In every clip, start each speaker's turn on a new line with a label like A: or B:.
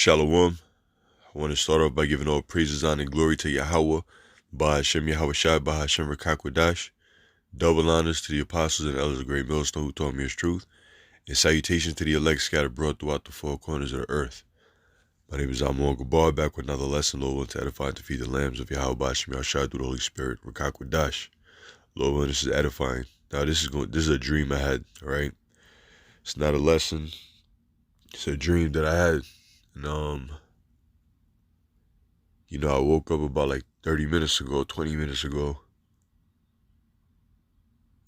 A: Shalom. I want to start off by giving all praises, honor, and glory to YAHAWAH, BAHASHAM, YAHAWASHI, BAHASHAM, RICANS. Double honors to the apostles and elders of Great Millstone who taught me his truth, and salutations to the elect scattered abroad throughout the four corners of the earth. My name is Amon Gabar, back with another lesson, Lord willing, to edify and to feed the lambs of Yahweh Basham Yahshua through the Holy Spirit, RICANS. Lord willing, this is edifying. Now this is a dream I had, alright? It's not a lesson. It's a dream that I had. And I woke up about like 30 minutes ago, 20 minutes ago.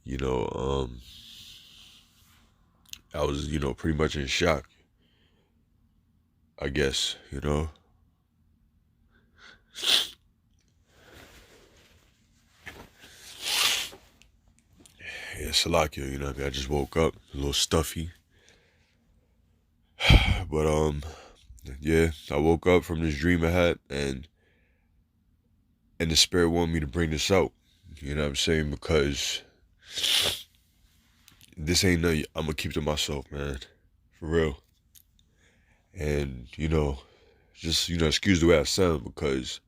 A: I was, pretty much in shock, I guess, Yeah, Salakia, I just woke up, a little stuffy. But, yeah, I woke up from this dream I had, and the spirit wanted me to bring this out, you know what I'm saying, because this ain't nothing I'm gonna keep to myself, man, for real. And, just, excuse the way I sound, because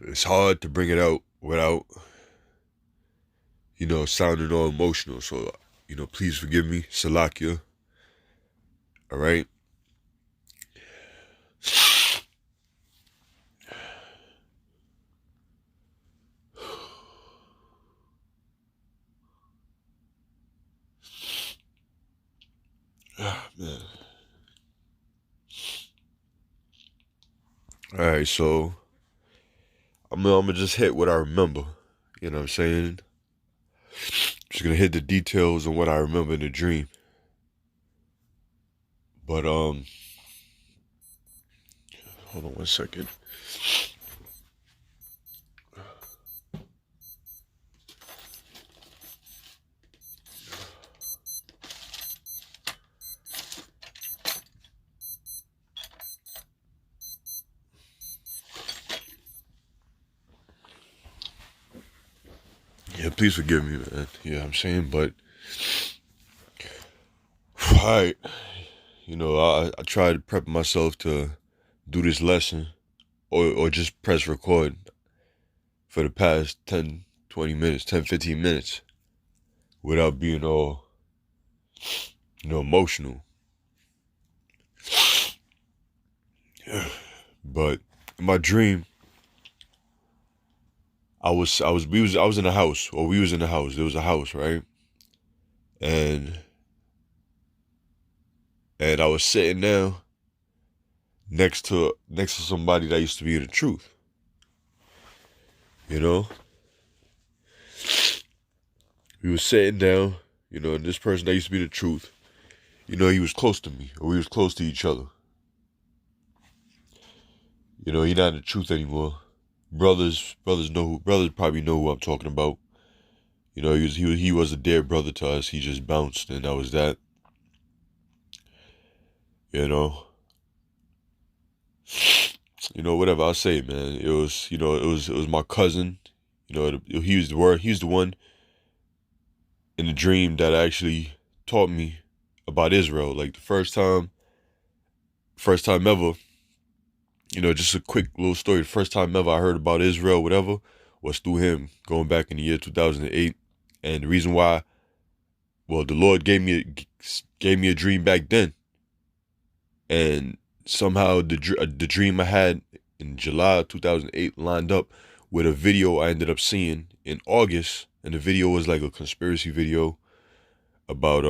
A: it's hard to bring it out without, sounding all emotional. So, please forgive me, Salakia. All right. Man. All right, so I'm gonna just hit what I remember. You know what I'm saying? Just gonna hit the details on what I remember in the dream. But hold on one second. Yeah, please forgive me, man. Yeah, I'm saying, but alright. I tried to prep myself to do this lesson or just press record for the past 10, 20 minutes, 10, 15 minutes without being all, emotional. But in my dream, I was in a house, or we was in a house. There was a house, right? And I was sitting down next to somebody that used to be in the truth. We was sitting down, and this person that used to be the truth, he was close to me, or we was close to each other. He not in the truth anymore. Brothers probably know who I'm talking about. He was a dear brother to us. He just bounced, and that was that. Whatever I say, man. It was, it was my cousin. He was the one in the dream that actually taught me about Israel. Like the first time ever. Just a quick little story. The first time ever I heard about Israel, whatever, was through him, going back in the year 2008. And the reason why, well, the Lord gave me a dream back then, and somehow the dream I had in July 2008 lined up with a video I ended up seeing in August, and the video was like a conspiracy video about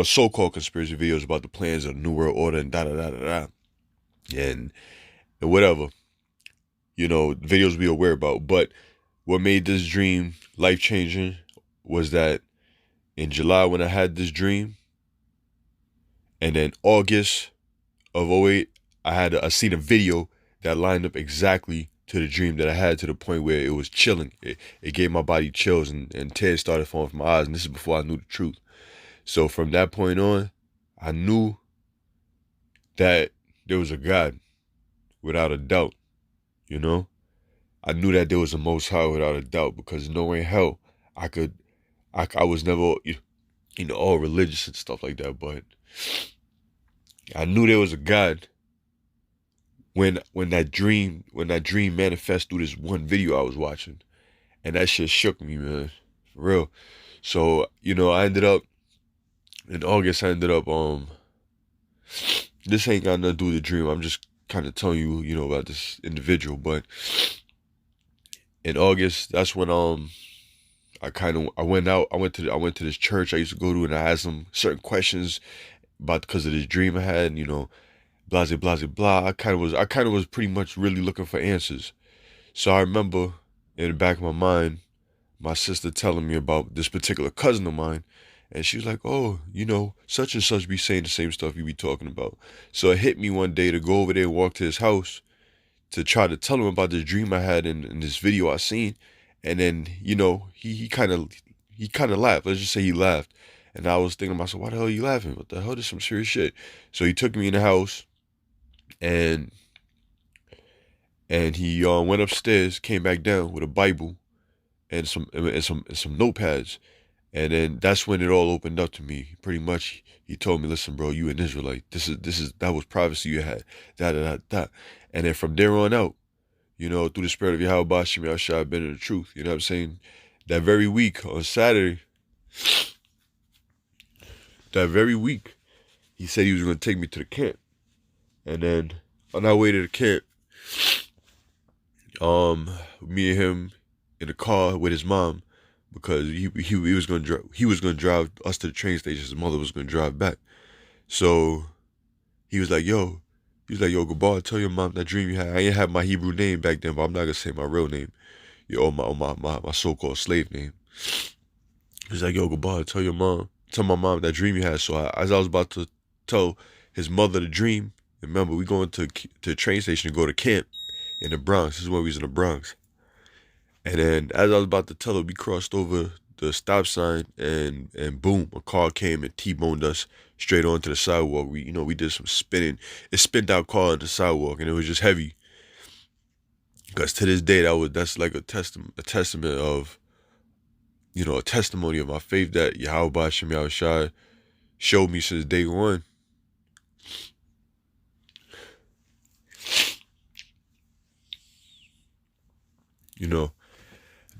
A: so-called conspiracy videos about the plans of the New World Order and and whatever, videos we are aware about. But what made this dream life-changing was that in July when I had this dream, and then August of 08, I seen a video that lined up exactly to the dream that I had, to the point where it was chilling. It gave my body chills, and tears started falling from my eyes, and this is before I knew the truth. So from that point on, I knew that there was a God, without a doubt. I knew that there was a Most High without a doubt, because no way in hell I was never, all religious and stuff like that. But I knew there was a God when that dream manifested through this one video I was watching, and that shit shook me, man, for real. So I ended up in August. This ain't got nothing to do with the dream. I'm just kind of telling you, about this individual. But in August, that's when I went out. I went to this church I used to go to, and I asked them certain questions because of this dream I had, and blah blah blah blah. I kind of was pretty much really looking for answers. So I remember in the back of my mind, my sister telling me about this particular cousin of mine, and she was like, "Oh, such and such be saying the same stuff you be talking about." So it hit me one day to go over there and walk to his house to try to tell him about this dream I had in this video I seen. And then, he kind of laughed. Let's just say he laughed. And I was thinking to myself, why the hell are you laughing? What the hell? This is some serious shit. So he took me in the house, and he went upstairs, came back down with a Bible and some notepads. And then that's when it all opened up to me. Pretty much, he told me, "Listen, bro, you an Israelite. That was prophecy you had. That. And then from there on out, through the spirit of YAHAWASHI, I've been in the truth. You know what I'm saying? That very week on Saturday, he said he was going to take me to the camp. And then on our way to the camp, me and him in the car with his mom, because he was going to drive us to the train station. His mother was going to drive back. So he was like, yo, Gabar, tell your mom that dream you had. I ain't have my Hebrew name back then, but I'm not going to say my real name. My so-called slave name. He was like, yo, Gabar, tell my mom that dream you had. So as I was about to tell his mother the dream, remember, we going to the train station to go to camp in the Bronx. This is when we was in the Bronx. And then as I was about to tell her, we crossed over the stop sign, and boom, a car came and T-boned us straight onto the sidewalk. We did some spinning. It spun our car on the sidewalk, and it was just heavy. Because to this day, that's like a testament of, a testimony of my faith that YAHAWASHI showed me since day one.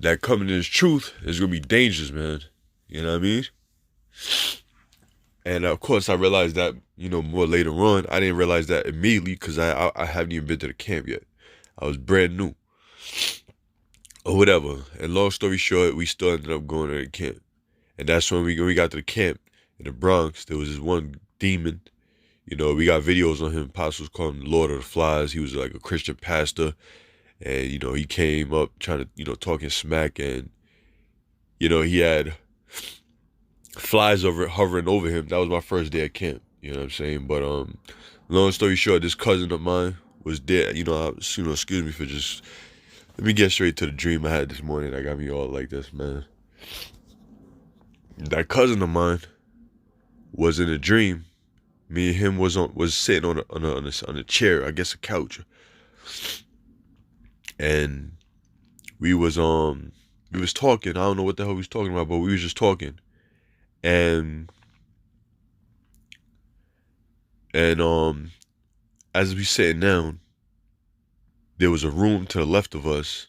A: That coming to this truth is going to be dangerous, man. You know what I mean? And of course, I realized that, more later on. I didn't realize that immediately because I haven't even been to the camp yet. I was brand new. Or whatever. And long story short, we still ended up going to the camp. And that's when we got to the camp in the Bronx. There was this one demon. We got videos on him. Apostles called him the Lord of the Flies. He was like a Christian pastor. And, he came up trying to, talking smack. And, he had flies hovering over him. That was my first day at camp. You know what I'm saying? But long story short, this cousin of mine was there. Excuse me for just... Let me get straight to the dream I had this morning that got me all like this, man. That cousin of mine was in a dream. Me and him was sitting on a chair, I guess a couch. And we was talking. I don't know what the hell we was talking about, but we was just talking. And as we sitting down, there was a room to the left of us,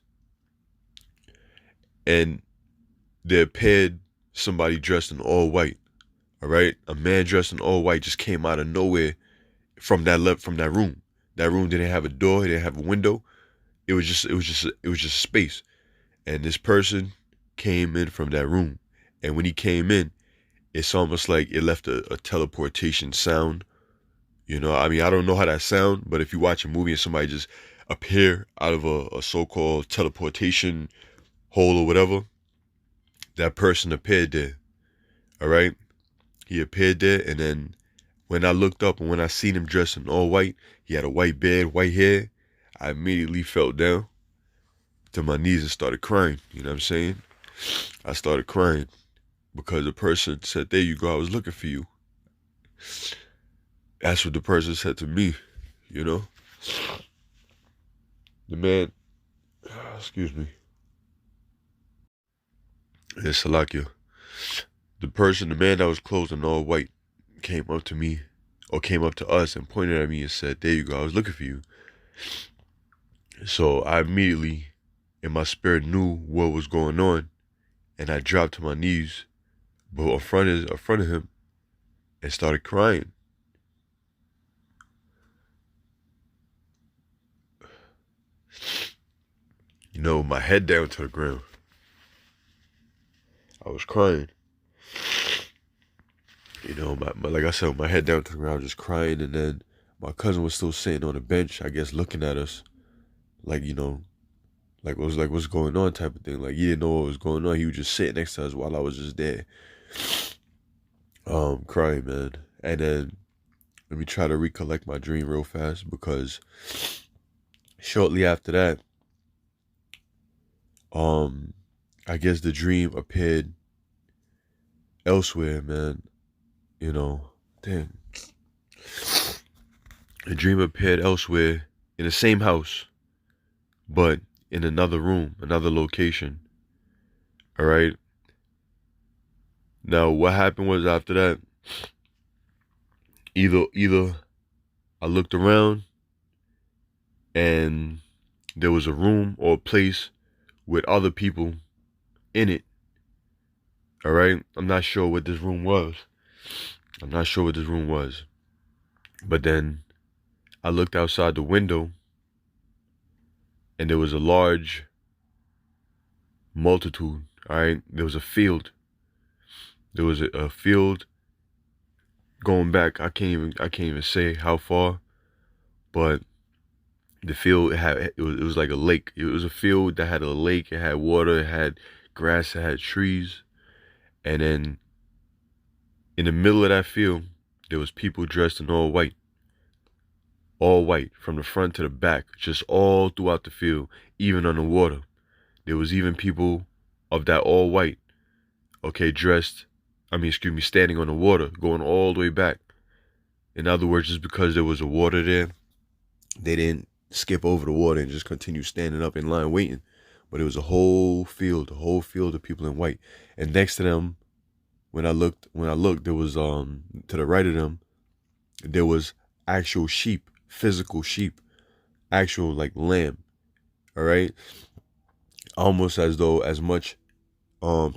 A: and there appeared somebody dressed in all white. All right, a man dressed in all white just came out of nowhere from that room. That room didn't have a door. It didn't have a window. It was just space. And this person came in from that room. And when he came in, it's almost like it left a teleportation sound. I don't know how that sound, but if you watch a movie and somebody just appear out of a so-called teleportation hole or whatever, that person appeared there. All right? He appeared there, and then when I looked up and when I seen him dressed in all white, he had a white beard, white hair, I immediately fell down to my knees and started crying. You know what I'm saying? I started crying because the person said, "There you go, I was looking for you." That's what the person said to me, The man, excuse me. It's Salakia. the man that was clothed in all white came up to me, or came up to us and pointed at me and said, "There you go, I was looking for you." So I immediately, in my spirit, knew what was going on, and I dropped to my knees, but in front of him, and started crying. You know, my head down to the ground. I was crying. You know, like I said, my head down to the ground, just crying, and then my cousin was still sitting on the bench, I guess, looking at us, like, you know, like it was like, what's going on type of thing. Like, he didn't know what was going on. He was just sitting next to us while I was just there, crying, man. And then let me try to recollect my dream real fast, because shortly after that, I guess the dream appeared elsewhere, man. You know, damn. The dream appeared elsewhere in the same house, but in another room, another location. All right. Now, what happened was, after that, either I looked around and there was a room or a place with other people in it. All right. I'm not sure what this room was. But then I looked outside the window, and there was a large multitude. All right. There was a field. There was a field going back. I can't even say how far, but the field it was like a lake. It was a field that had a lake. It had water. It had grass. It had trees. And then in the middle of that field, there was people dressed in all white. All white, from the front to the back, just all throughout the field, even on the water. There was even people of that all white, okay, standing on the water, going all the way back. In other words, just because there was a water there, they didn't skip over the water and just continue standing up in line waiting. But it was a whole field of people in white. And next to them, when I looked, there was to the right of them, there was actual sheep, physical sheep, actual like lamb. All right, almost as though as much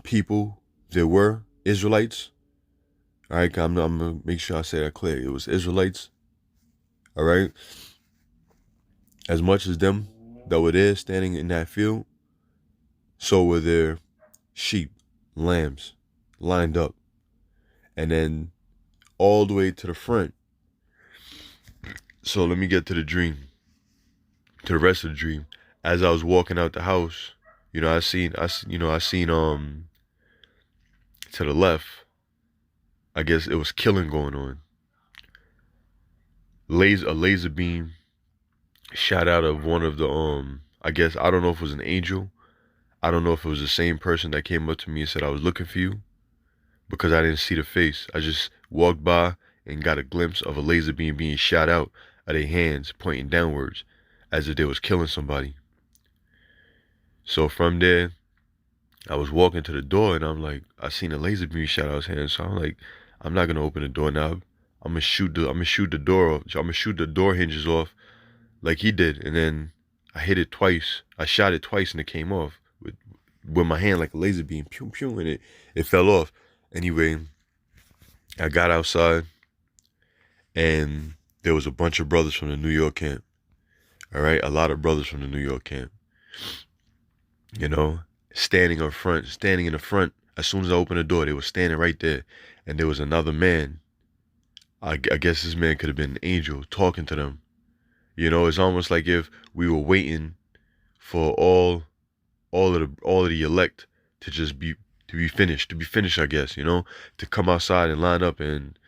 A: people there were Israelites. All right, I'm gonna make sure I say that clear. It was Israelites. All right, as much as them that were there standing in that field, so were there sheep, lambs, lined up. And then all the way to the front. So let me get to the dream, to the rest of the dream. As I was walking out the house, you know, I seen to the left, I guess it was killing going on. A laser beam shot out of one of the I guess, I don't know if it was an angel. I don't know if it was the same person that came up to me and said, "I was looking for you," because I didn't see the face. I just walked by and got a glimpse of a laser beam being shot out of their hands, pointing downwards, as if they was killing somebody. So from there, I was walking to the door, and I'm like, I seen a laser beam shot out of his hand. So I'm like, I'm not gonna open the doorknob. I'm gonna shoot the door off. So I'm gonna shoot the door hinges off, like he did. And then I hit it twice. I shot it twice, and it came off with my hand like a laser beam, pew pew, and it fell off. Anyway, I got outside, and there was a bunch of brothers from the New York camp. All right, a lot of brothers from the New York camp. You know, standing in the front. As soon as I opened the door, they were standing right there. And there was another man. I guess this man could have been an angel talking to them. You know, it's almost like if we were waiting for all of the elect to just be finished, I guess, you know, to come outside and line up and,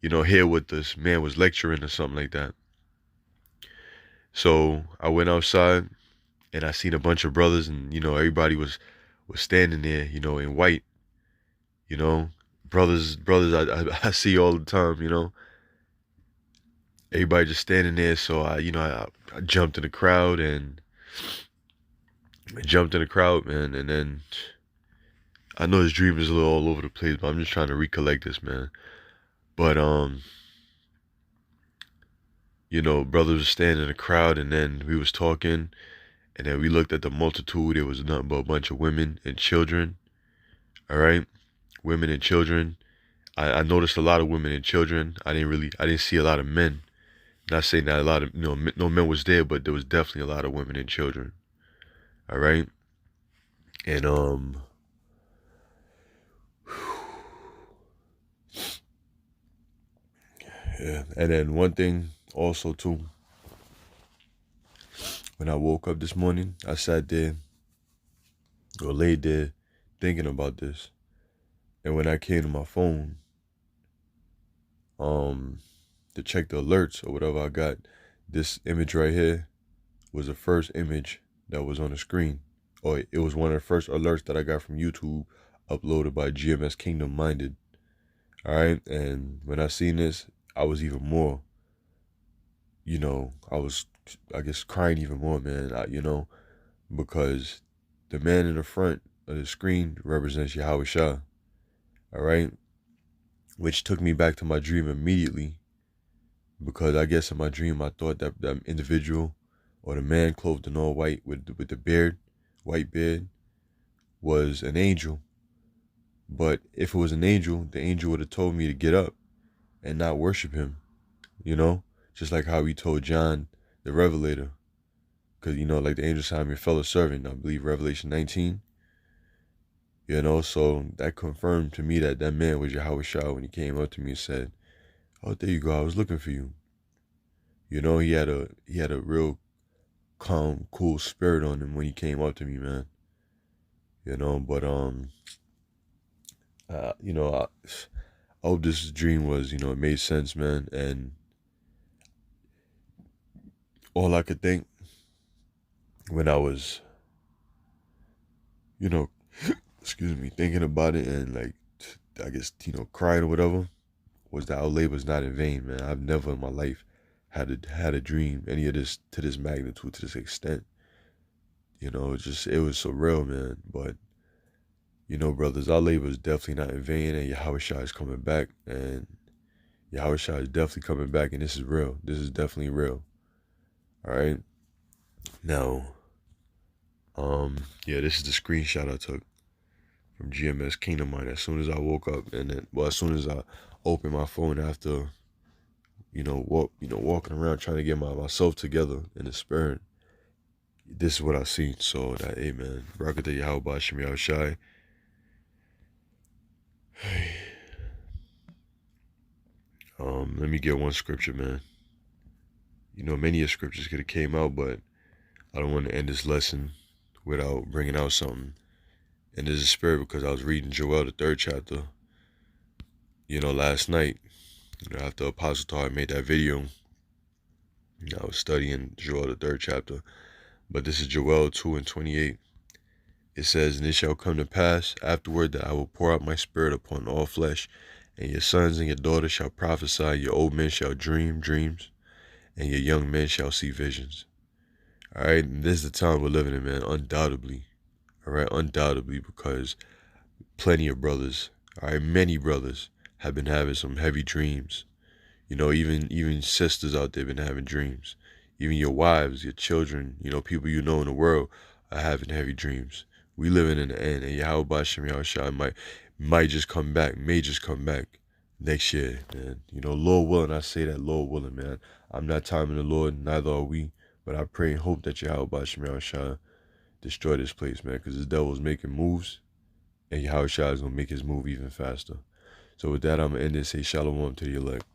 A: you know, hear what this man was lecturing or something like that. So I went outside, and I seen a bunch of brothers, and, you know, everybody was standing there, you know, in white. You know, brothers I see all the time, you know. Everybody just standing there. So I jumped in the crowd, man, and then I know his dream is a little all over the place, but I'm just trying to recollect this, man. But you know, brothers was standing in the crowd, and then we was talking, and then we looked at the multitude. It was nothing but a bunch of women and children. All right, women and children. I noticed a lot of women and children. I didn't see a lot of men. Not saying that a lot of no men was there, but there was definitely a lot of women and children. All right, and yeah, and then one thing also too. When I woke up this morning, I sat there or laid there thinking about this, and when I came to my phone, to check the alerts or whatever, I got this image right here was the first image that was on the screen, or it was one of the first alerts that I got from YouTube, uploaded by GMSaWaKeNING144. All right, and when I seen this, I was even more, you know, I guess crying even more, man. You know, because the man in the front of the screen represents YAHAWASHI. All right, which took me back to my dream immediately, because I guess in my dream I thought that that individual, or the man clothed in all white with the beard, white beard, was an angel. But if it was an angel, the angel would have told me to get up and not worship him, you know, just like how he told John the Revelator, because, you know, like the angel said, I'm your fellow servant, I believe Revelation 19. You know, so that confirmed to me that that man was YAHAWASHI when he came up to me and said, "Oh, there you go. I was looking for you." You know, he had a real calm, cool spirit on him when he came up to me, man. You know, but you know, I hope this dream was, you know, it made sense, man. And all I could think when I was, you know, excuse me, thinking about it and, like, I guess, you know, crying or whatever, was that our labor is not in vain, man. I've never in my life had a dream any of this to this magnitude, to this extent. You know, it was so real, man. But, you know, brothers, our labor is definitely not in vain, and YAHAWASHI is coming back, and YAHAWASHI is definitely coming back, and this is real. This is definitely real. All right. Now, yeah, this is the screenshot I took from GMSaWaKeNING144 as soon as I woke up, and then, well, as soon as I opened my phone after, walking around trying to get myself together in the spirit. This is what I seen. So that, hey, man, Barakatah Yahweh Shem Yahushai. Let me get one scripture, man. You know, many of scriptures could have came out, but I don't want to end this lesson without bringing out something. And there's a spirit, because I was reading Joel, the 3rd chapter, you know, last night, you know, after Apostle Tar made that video. You know, I was studying Joel, the 3rd chapter, but this is Joel 2:28. It says, "And it shall come to pass afterward that I will pour out my spirit upon all flesh, and your sons and your daughters shall prophesy, your old men shall dream dreams, and your young men shall see visions." All right, and this is the time we're living in, man, undoubtedly. All right, undoubtedly, because plenty of brothers, all right, many brothers have been having some heavy dreams. You know, even sisters out there been having dreams. Even your wives, your children, you know, people you know in the world are having heavy dreams. We living in the end, and Yahweh Shem Yahushai might just come back, may just come back next year, man. You know, Lord willing, I say that, Lord willing, man. I'm not timing the Lord, neither are we, but I pray and hope that Yahweh Shem Yahushai destroy this place, man, because this devil is making moves, and Yahushua is going to make his move even faster. So with that, I'm going to end this. Say shalom to the elect.